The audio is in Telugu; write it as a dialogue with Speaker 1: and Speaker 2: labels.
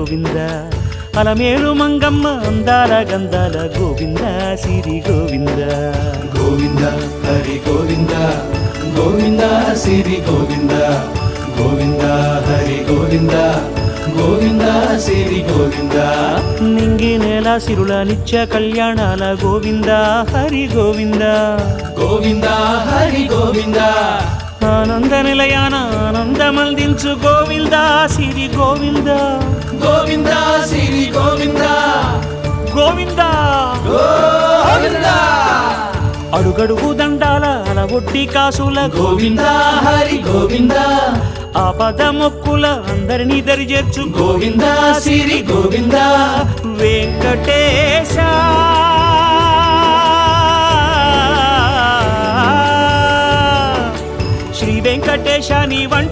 Speaker 1: గోవింద అలమేలు మంగమ్మ అందాల గంధాల గోవింద సిరి గోవింద
Speaker 2: గోవింద హరి గోవింద గోవింద సిరి గోవింద గోవింద హరి గోవింద గోవింద సిరి గోవింద
Speaker 1: నింగి నేల సిరుల నిత్య కళ్యాణాల గోవింద హరి గోవింద
Speaker 2: గోవింద హరి గోవింద
Speaker 1: ఆనంద నిలయాన ఆనందమందించు గోవింద సిరి గోవింద
Speaker 2: గోవింద సిరి గోవింద
Speaker 1: గోవింద
Speaker 2: గోవింద
Speaker 1: అడుగడుగు దండాల అలవొట్టి కాసుల
Speaker 2: గోవింద హరి గోవింద
Speaker 1: ఆపద మొక్కుల అందరినీ దరిచేర్చు
Speaker 2: గోవింద సిరి గోవింద
Speaker 1: వెంకటేశ శ్రీ వెంకటేశ నీ వంటి